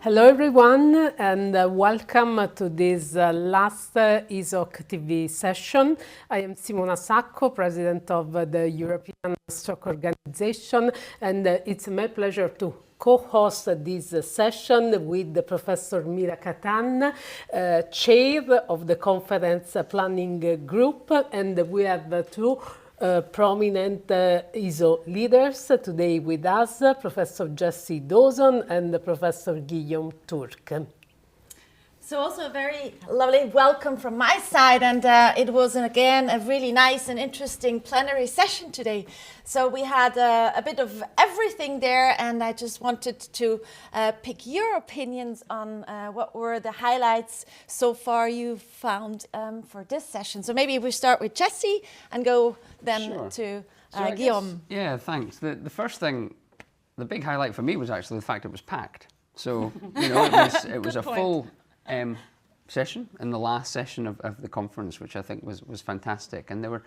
Hello everyone, and welcome to this last ESOC TV session. I am Simona Sacco, President of the European Stroke Organization, and it's my pleasure to co-host this session with the Professor Mira Katan, Chair of the Conference Planning Group, and we have two prominent ESO leaders today with us, Professor Dawson and Professor Guillaume Turc. So also a very lovely welcome from my side, and it was again a really nice and interesting plenary session today. So we had a bit of everything there, and I just wanted to pick your opinions on what were the highlights so far you found for this session. So maybe we start with Jesse and go then to Guillaume. Yeah, thanks. The first thing, the big highlight for me was actually the fact it was packed. So, you know, it was a full session in the last session of the conference, which I think was fantastic. And there were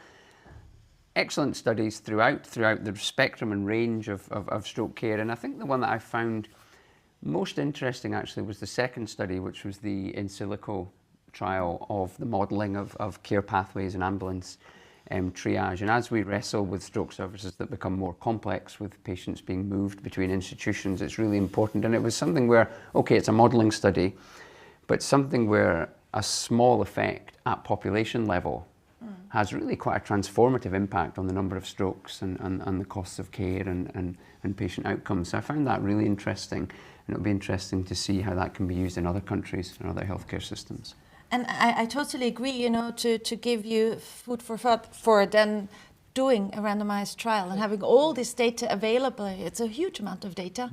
excellent studies throughout the spectrum and range of stroke care. And I think the one that I found most interesting actually was the second study, which was the in silico trial of the modelling of care pathways and ambulance triage. And as we wrestle with stroke services that become more complex with patients being moved between institutions, it's really important. And it was something where, okay, it's a modelling study, but something where a small effect at population level has really quite a transformative impact on the number of strokes and the costs of care and patient outcomes. So I found that really interesting, and it'll be interesting to see how that can be used in other countries and other healthcare systems. And I totally agree, you know, to give you food for thought for then doing a randomized trial and having all this data available. It's a huge amount of data,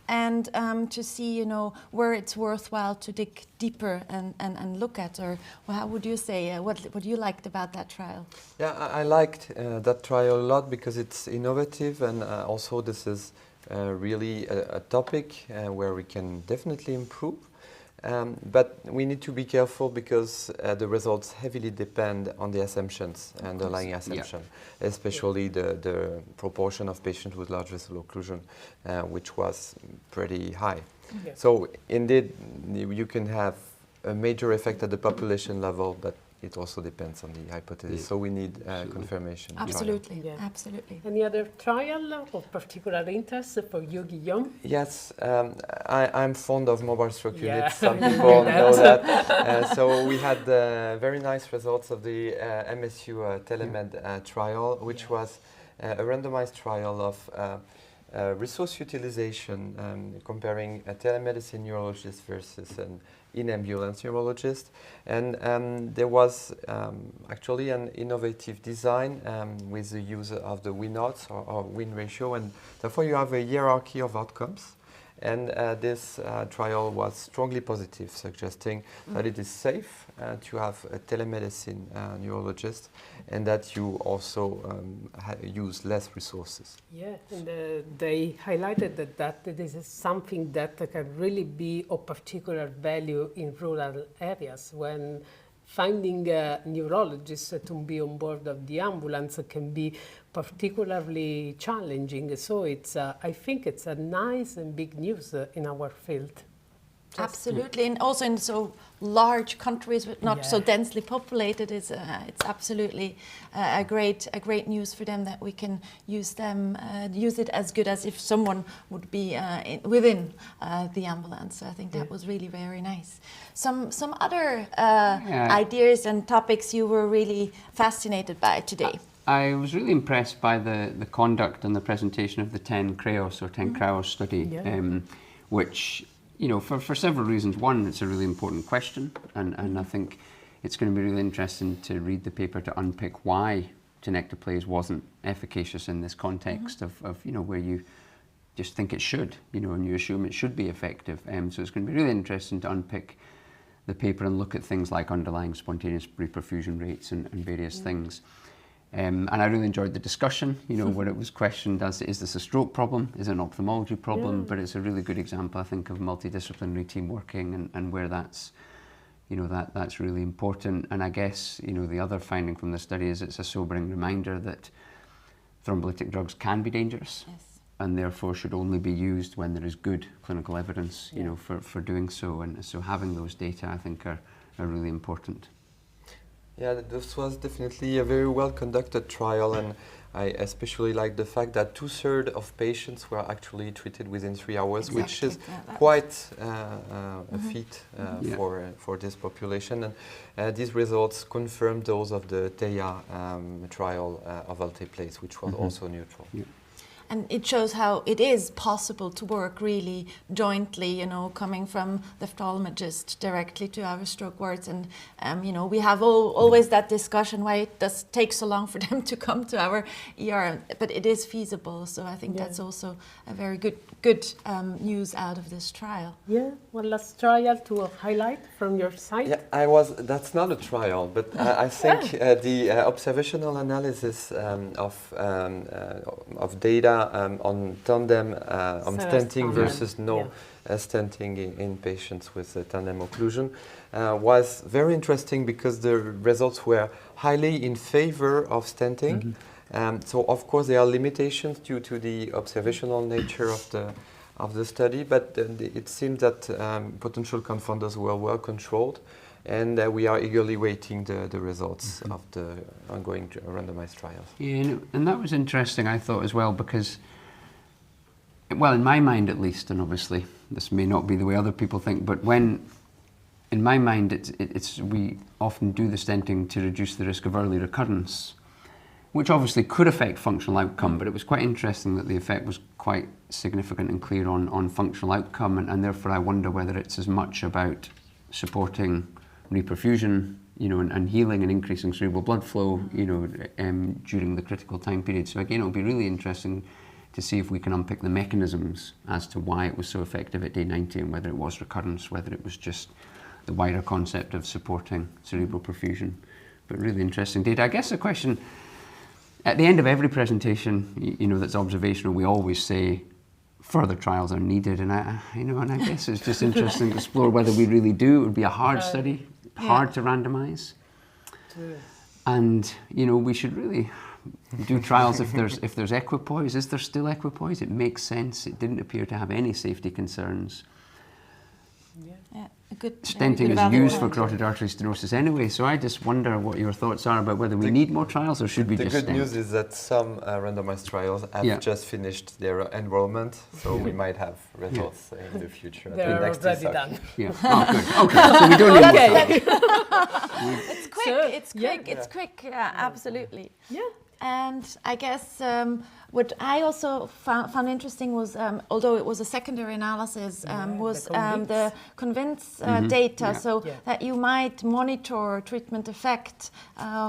and to see, you know, where it's worthwhile to dig deeper and look at, or how would you say, what you liked about that trial? Yeah, I liked that trial a lot because it's innovative, and also this is really a topic where we can definitely improve. But we need to be careful because the results heavily depend on the assumptions, underlying assumption, especially the proportion of patients with large vessel occlusion, which was pretty high. Yes. So indeed, you can have a major effect at the population level, but it also depends on the hypothesis. So we need confirmation. Absolutely, absolutely. Any other trial of particular interest for you, Guillaume? Yes, I'm fond of mobile stroke units. Some people know that. So we had very nice results of the MSU telemed trial, which was a randomized trial of resource utilization, comparing a telemedicine neurologist versus an in-ambulance neurologist. And there was actually an innovative design with the use of the win odds or win ratio, and therefore you have a hierarchy of outcomes. And this trial was strongly positive, suggesting that it is safe to have a telemedicine neurologist, and that you also use less resources. Yeah, and they highlighted that this is something that can really be of particular value in rural areas when finding neurologists to be on board of the ambulance can be particularly challenging. So it's, I think it's a nice and big news in our field. Absolutely, and also in so large countries with not so densely populated, it's absolutely a great news for them that we can use it as good as if someone would be within the ambulance. So I think that was really very nice. Some other ideas and topics you were really fascinated by today. I was really impressed by the conduct and the presentation of the 10 CREOS or 10 CREOS study, which, you know, for several reasons. One, it's a really important question, and I think it's going to be really interesting to read the paper to unpick why tenecteplase wasn't efficacious in this context of, you know, where you just think it should, you know, and you assume it should be effective. So it's going to be really interesting to unpick the paper and look at things like underlying spontaneous reperfusion rates and various things. And I really enjoyed the discussion, you know, where it was questioned as, is this a stroke problem? Is it an ophthalmology problem? But it's a really good example, I think, of multidisciplinary team working and where that's, you know, that's really important. And I guess, you know, the other finding from the study is it's a sobering reminder that thrombolytic drugs can be dangerous. Yes. and therefore should only be used when there is good clinical evidence, you know, for doing so. And so having those data, I think, are really important. Yeah, this was definitely a very well conducted trial, and I especially like the fact that 2/3 of patients were actually treated within 3 hours, which is quite a feat for this population. And these results confirmed those of the TEIA trial of alteplase, which was also neutral. Yeah. And it shows how it is possible to work really jointly, you know, coming from the ophthalmologist directly to our stroke wards. And, you know, we have always that discussion why it does take so long for them to come to our ER, but it is feasible. So I think that's also a very good news out of this trial. Yeah, one last trial to highlight from your side. Yeah, that's not a trial, but I think the observational analysis of data on tandem, on stenting versus no stenting in patients with tandem occlusion was very interesting because the results were highly in favor of stenting. So of course there are limitations due to the observational nature of the study, but it seems that potential confounders were well controlled. And we are eagerly waiting the results of the ongoing randomized trials. Yeah, and that was interesting, I thought, as well, because, well, in my mind at least, and obviously this may not be the way other people think, but in my mind, we often do the stenting to reduce the risk of early recurrence, which obviously could affect functional outcome, but it was quite interesting that the effect was quite significant and clear on functional outcome, and therefore I wonder whether it's as much about supporting reperfusion, you know, and healing and increasing cerebral blood flow, you know, during the critical time period. So again, it'll be really interesting to see if we can unpick the mechanisms as to why it was so effective at day 90 and whether it was recurrence, whether it was just the wider concept of supporting cerebral perfusion. But really interesting data. I guess the question, at the end of every presentation, you know, that's observational, we always say further trials are needed, and I guess it's just interesting to explore whether we really do. It would be a hard study, hard to randomize, and you know, we should really do trials if there's equipoise. Is there still equipoise? It makes sense. It didn't appear to have any safety concerns. Stenting is used for carotid artery stenosis anyway, so I just wonder what your thoughts are about whether we need more trials or should we just stent. The good news is that some randomized trials have just finished their enrollment, so we might have results in the future. They're already done. Yeah. Oh, good. Okay. So we don't need more trials. It's quick. It's quick. Absolutely. Yeah. And I guess what I also found interesting was, although it was a secondary analysis, was the convince data, so that you might monitor treatment effect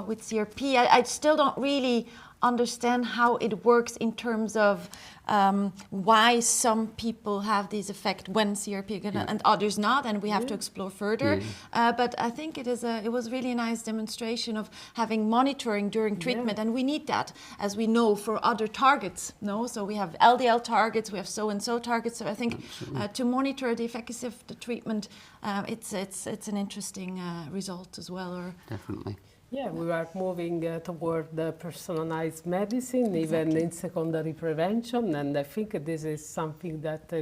with CRP. I still don't really understand how it works in terms of why some people have these effects when CRP and others not, and we have to explore further. But I think it was really a nice demonstration of having monitoring during treatment, and we need that, as we know, for other targets. No, so we have LDL targets, we have so and so targets. So I think to monitor the efficacy of the treatment, it's an interesting result as well. Definitely. Yeah, we are moving toward the personalized medicine, even in secondary prevention, and I think this is something that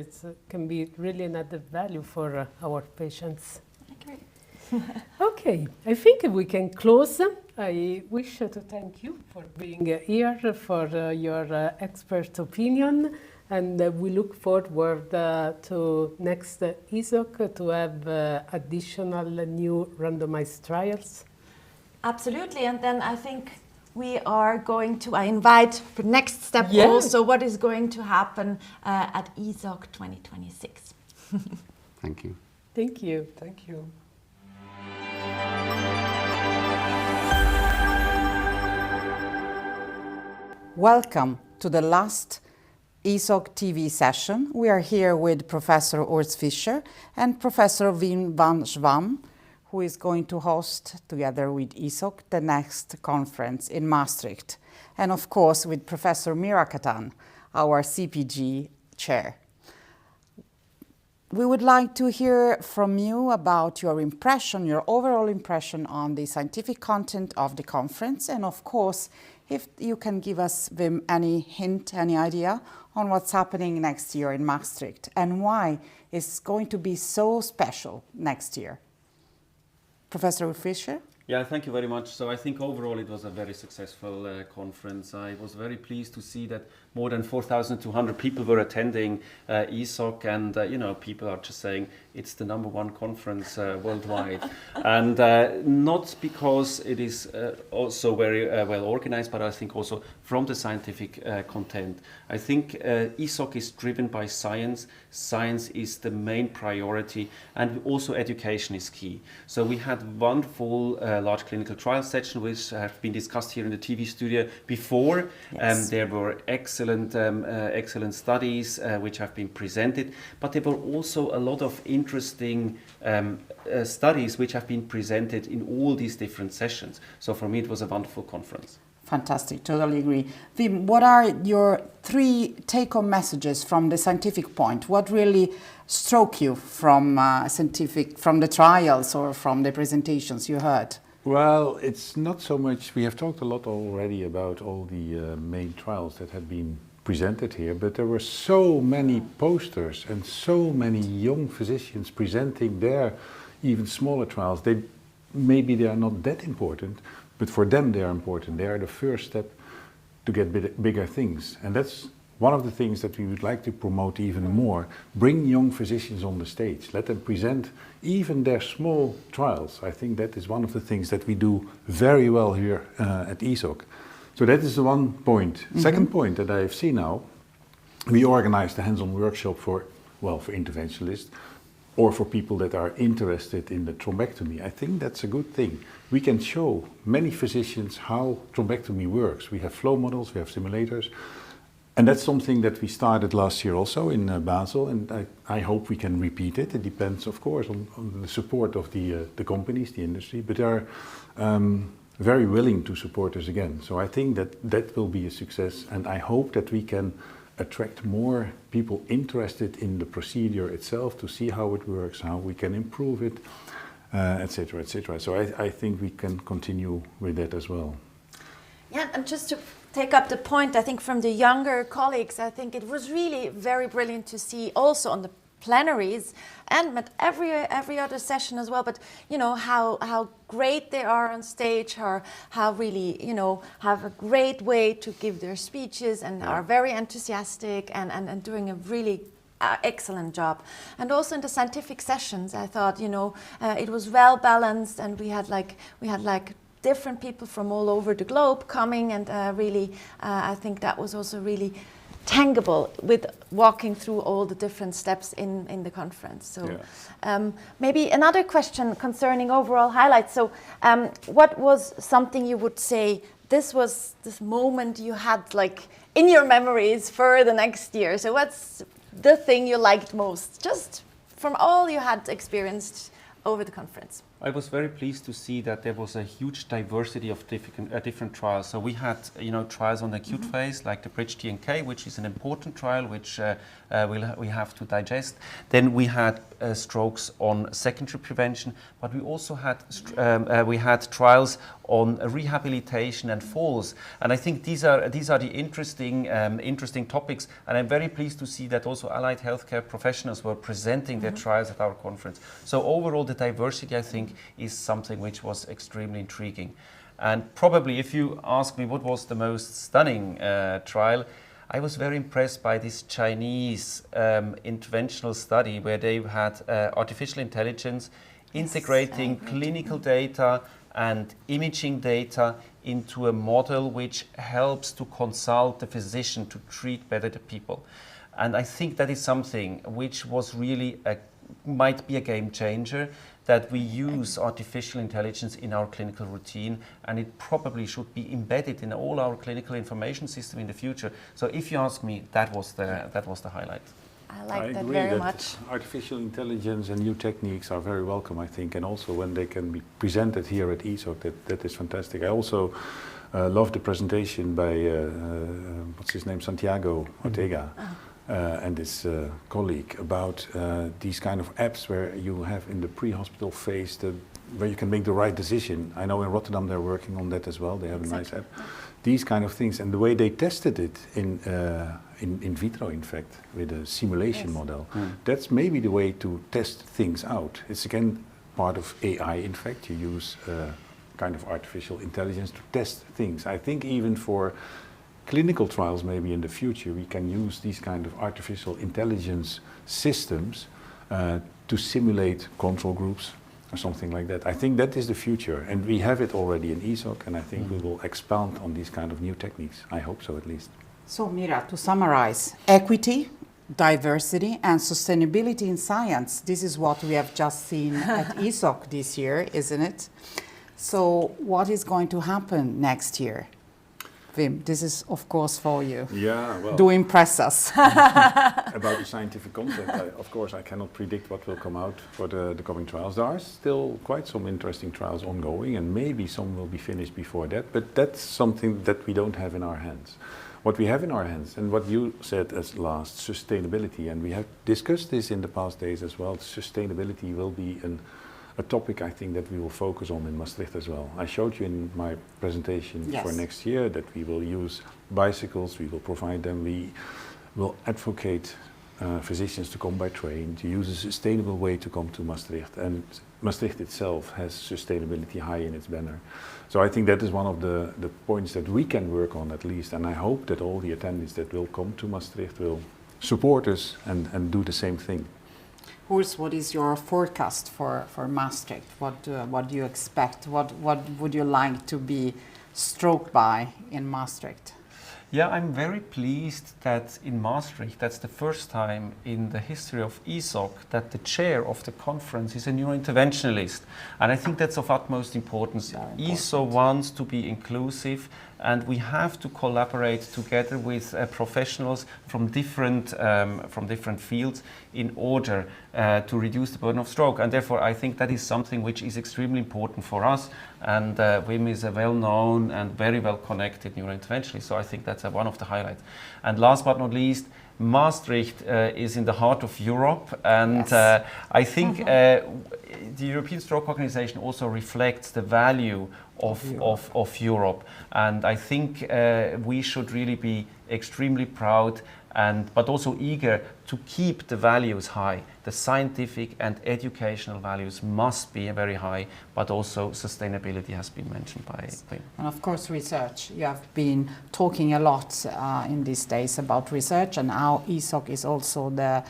can be really an added value for our patients. Great. Okay, I think we can close. I wish to thank you for being here, for your expert opinion, and we look forward to next ESOC to have additional new randomized trials. Absolutely, and then I think we are going to, I invite for next step also what is going to happen at ESOC 2026. Thank you. Thank you. Thank you. Welcome to the last ESOC TV session. We are here with Professor Urs Fischer and Professor Wim van Zwam, who is going to host, together with ESOC, the next conference in Maastricht. And of course, with Professor Mira Katan, our CPG chair. We would like to hear from you about your impression, your overall impression on the scientific content of the conference, and of course, if you can give us, Wim, any hint, any idea on what's happening next year in Maastricht and why it's going to be so special next year. Professor Fischer? Yeah, thank you very much. So I think overall it was a very successful conference. I was very pleased to see that more than 4,200 people were attending ESOC, and you know, people are just saying it's the #1 conference worldwide. And not because it is also very well organized, but I think also from the scientific content. I think ESOC is driven by science. Science is the main priority, and also education is key. So we had wonderful large clinical trial section, which have been discussed here in the TV studio before. Yes. There were excellent studies which have been presented, but there were also a lot of interesting studies which have been presented in all these different sessions. So for me, it was a wonderful conference. Fantastic, totally agree. Wim, what are your 3 take-home messages from the scientific point? What really struck you from from the trials or from the presentations you heard? Well, it's not so much, we have talked a lot already about all the main trials that have been presented here, but there were so many posters and so many young physicians presenting their even smaller trials. Maybe they are not that important, but for them they are important. They are the first step to get bigger things. And that's one of the things that we would like to promote even more. Bring young physicians on the stage. Let them present even their small trials. I think that is one of the things that we do very well here at ESOC. So that is the one point. Mm-hmm. Second point that I have seen now, we organized a hands-on workshop for interventionalists or for people that are interested in the thrombectomy. I think that's a good thing. We can show many physicians how thrombectomy works. We have flow models, we have simulators, and that's something that we started last year also in Basel, and I hope we can repeat it. It depends, of course, on the support of the companies, the industry, but they are very willing to support us again. So I think that will be a success, and I hope that we can attract more people interested in the procedure itself to see how it works, how we can improve it, etc., etc. So I think we can continue with that as well. Yeah, and just to take up the point, I think from the younger colleagues, I think it was really very brilliant to see also on the plenaries and at every other session as well, but you know how great they are on stage, or how really, you know, have a great way to give their speeches and are very enthusiastic and doing a really excellent job. And also in the scientific sessions, I thought, you know, it was well balanced, and we had like different people from all over the globe coming, and really I think that was also really tangible with walking through all the different steps in the conference. So maybe another question concerning overall highlights. So what was something you would say this was this moment you had like in your memories for the next year? So what's the thing you liked most, just from all you had experienced over the conference? I was very pleased to see that there was a huge diversity of different trials. So we had, you know, trials on the acute phase, like the Bridge TNK, which is an important trial, which we have to digest. Then we had strokes on secondary prevention, but we also had trials on rehabilitation and falls. And I think these are the interesting topics. And I'm very pleased to see that also allied healthcare professionals were presenting their trials at our conference. So overall, the diversity, I think, is something which was extremely intriguing. And probably if you ask me what was the most stunning trial, I was very impressed by this Chinese interventional study where they had artificial intelligence integrating clinical data and imaging data into a model which helps to consult the physician to treat better the people. And I think that is something which was really might be a game changer, that we use artificial intelligence in our clinical routine, and it probably should be embedded in all our clinical information system in the future. So if you ask me, that was the highlight. I like that very much. Artificial intelligence and new techniques are very welcome, I think, and also when they can be presented here at ESOC, that is fantastic. I also love the presentation by what's his name, Santiago Ortega. And his colleague about these kind of apps where you have in the pre-hospital phase the where you can make the right decision. I know in Rotterdam they're working on that as well. They have a nice app. These kind of things, and the way they tested it in vitro, in fact, with a simulation model. That's maybe the way to test things out. It's again part of AI. In fact, you use kind of artificial intelligence to test things. I think even for clinical trials, maybe in the future, we can use these kind of artificial intelligence systems to simulate control groups or something like that. I think that is the future, and we have it already in ESOC, and I think we will expand on these kind of new techniques. I hope so, at least. So, Mira, to summarize, equity, diversity, and sustainability in science. This is what we have just seen at ESOC this year, isn't it? So, what is going to happen next year? Wim, this is of course for you. Yeah, well, do impress us. about the scientific concept, of course I cannot predict what will come out for the coming trials. There are still quite some interesting trials ongoing, and maybe some will be finished before that, but that's something that we don't have in our hands. What we have in our hands, and what you said as last, sustainability, and we have discussed this in the past days as well. Sustainability will be a topic I think that we will focus on in Maastricht as well. I showed you in my presentation for next year that we will use bicycles, we will provide them, we will advocate physicians to come by train, to use a sustainable way to come to Maastricht, and Maastricht itself has sustainability high in its banner. So I think that is one of the points that we can work on at least, and I hope that all the attendees that will come to Maastricht will support us and do the same thing. Urs, what is your forecast for Maastricht? What do you expect? What would you like to be struck by in Maastricht? Yeah, I'm very pleased that in Maastricht, that's the first time in the history of ESOC that the chair of the conference is a neurointerventionalist. And I think that's of utmost importance. ESOC wants to be inclusive, and we have to collaborate together with professionals from different fields in order to reduce the burden of stroke. And therefore, I think that is something which is extremely important for us. And Wim is a well-known and very well-connected neurointerventionalist, so I think that's one of the highlights. And last but not least, Maastricht is in the heart of Europe, and I think the European Stroke Organization also reflects the value of Europe, and I think we should really be extremely proud but also eager to keep the values high. The scientific and educational values must be very high, but also sustainability has been mentioned by Wim. And of course research. You have been talking a lot in these days about research, and how ESOC is also the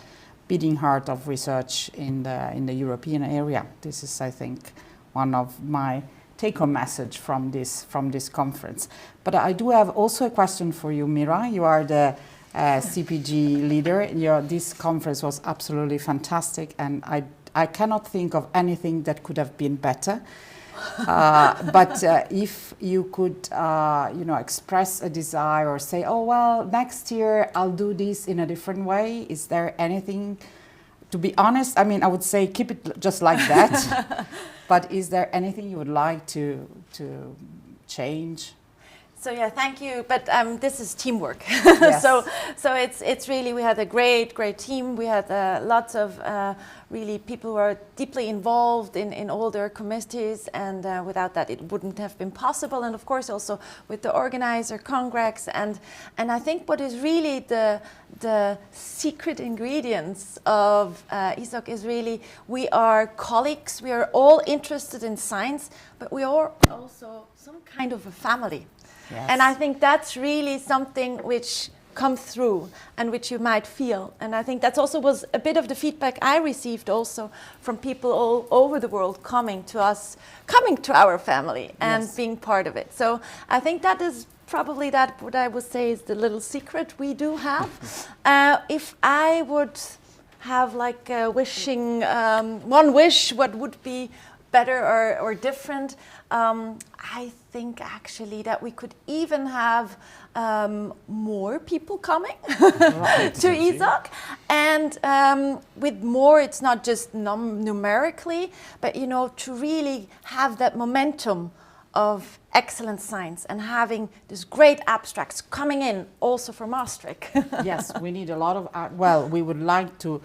beating heart of research in the European area. This is, I think, one of my take-home message from this conference. But I do have also a question for you, Mira. You are the CPG leader. This conference was absolutely fantastic, and I cannot think of anything that could have been better. But if you could, express a desire or say, oh, well, next year I'll do this in a different way, is there anything? To be honest, I mean, I would say keep it just like that. But is there anything you would like to change? So yeah, thank you. But this is teamwork. Yes. So it's really, we had a great team. We had lots of really people who are deeply involved in all their committees, and without that it wouldn't have been possible. And of course also with the organizer Congrex, and I think what is really the secret ingredients of ESOC is really we are colleagues. We are all interested in science, but we are also some kind of a family. Yes. And I think that's really something which comes through and which you might feel. And I think that also was a bit of the feedback I received also from people all over the world coming to us, coming to our family and being part of it. So I think that is probably what I would say is the little secret we do have. If I would have like a wishing, one wish, what would be better or different, I think actually that we could even have more people coming to ESOC, and with more, it's not just numerically, but to really have that momentum of excellent science and having these great abstracts coming in also for Maastricht. Yes, we need a lot of, we would like to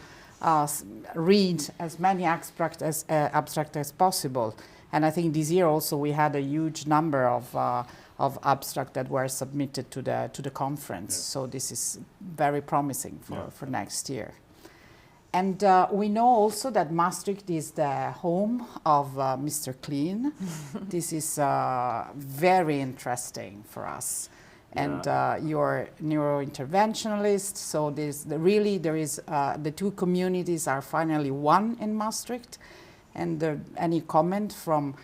read as many abstracts as possible. And I think this year also we had a huge number of abstracts that were submitted to the conference. Yeah. So this is very promising for next year. And we know also that Maastricht is the home of Mr. Clean. This is very interesting for us. And you're neurointerventionalist, so the two communities are finally one in Maastricht. And any comment from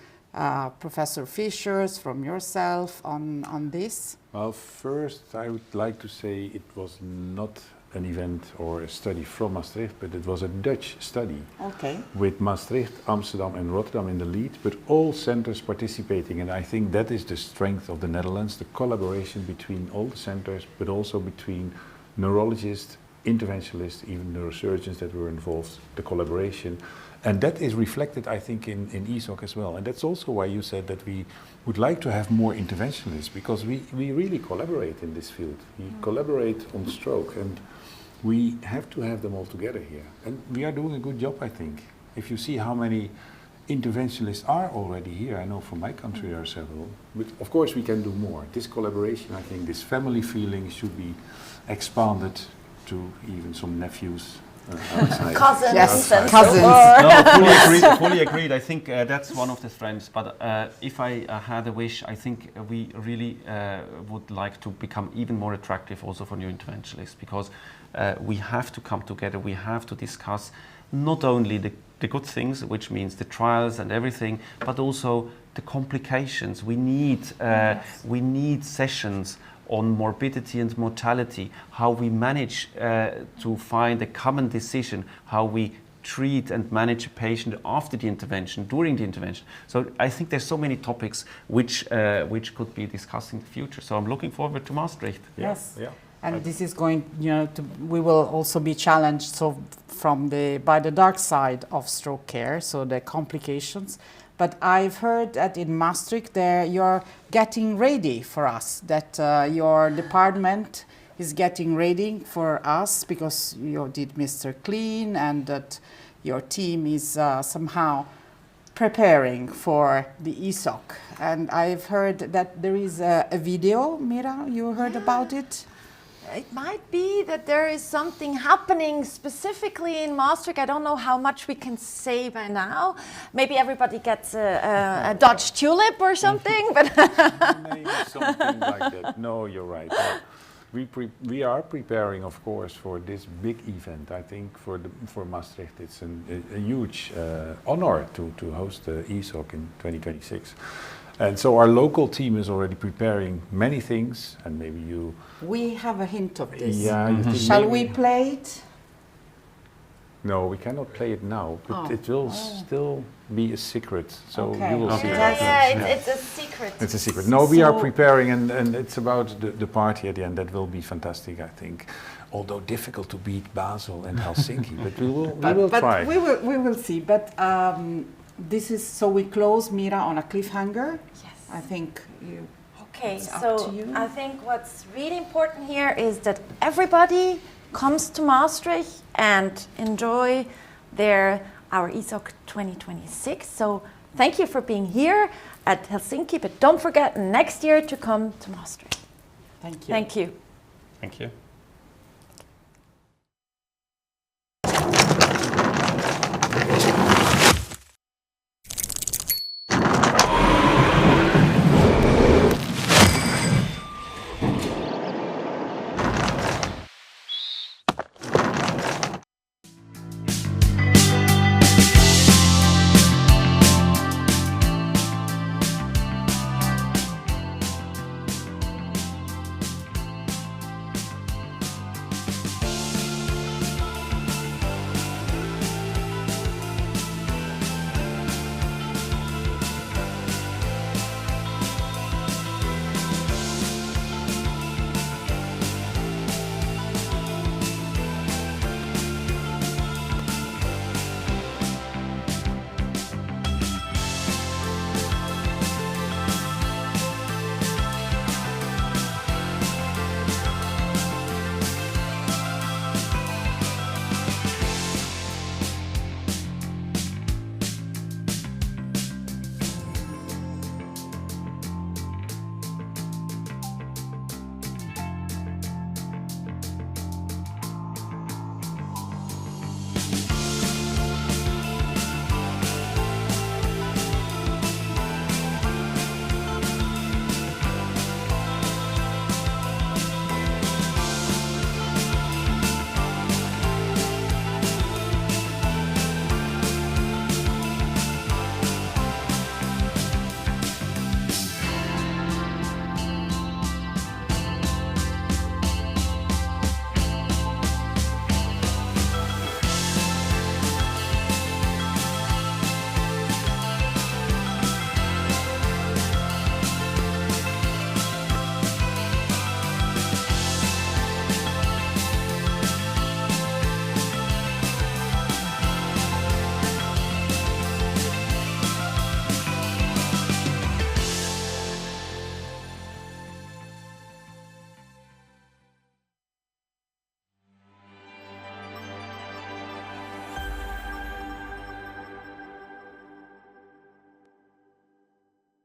Professor Fischer, from yourself on this? Well, first I would like to say it was not an event or a study from Maastricht, but it was a Dutch study. Okay. With Maastricht, Amsterdam and Rotterdam in the lead, but all centers participating. And I think that is the strength of the Netherlands, the collaboration between all the centers, but also between neurologists, interventionalists, even neurosurgeons that were involved, the collaboration. And that is reflected, I think, in ESOC as well. And that's also why you said that we would like to have more interventionalists, because we really collaborate in this field. We collaborate on stroke, and we have to have them all together here. And we are doing a good job, I think. If you see how many interventionalists are already here, I know from my country there are several, but of course we can do more. This collaboration, I think, this family feeling should be expanded to even some nephews. Cousins. Yes, and cousins. No, fully agreed. I think that's one of the strengths. But if I had a wish, I think we really would like to become even more attractive also for new interventionalists, because we have to come together. We have to discuss not only the good things, which means the trials and everything, but also the complications. We need sessions on morbidity and mortality, how we manage to find a common decision, how we treat and manage a patient after the intervention, during the intervention. So I think there's so many topics which could be discussed in the future. So I'm looking forward to Maastricht. Yes. Yeah. And this is going, we will also be challenged by the dark side of stroke care, so the complications. But I've heard that in Maastricht you're getting ready for us, that your department is getting ready for us, because you did Mr. Clean, and that your team is somehow preparing for the ESOC. And I've heard that there is a video. Mira, you heard about it? It might be that there is something happening specifically in Maastricht. I don't know how much we can say by now. Maybe everybody gets a Dutch tulip or something. But maybe something like that. No, you're right. We are preparing, of course, for this big event. I think for Maastricht, it's a huge honor to host the ESOC in 2026. And so our local team is already preparing many things, and maybe you... We have a hint of this. Yeah. Shall we play it? No, we cannot play it now, but it will still be a secret. So you will see. It's a secret. It's a secret. No, we are preparing, and it's about the party at the end. That will be fantastic, I think. Although difficult to beat Basel and Helsinki, but we will try. We will see. But this is, so we close, Mira, on a cliffhanger. Yes. I think you... Okay, so I think what's really important here is that everybody comes to Maastricht and enjoy our ESOC 2026. So thank you for being here at Helsinki, but don't forget next year to come to Maastricht. Thank you. Thank you. Thank you.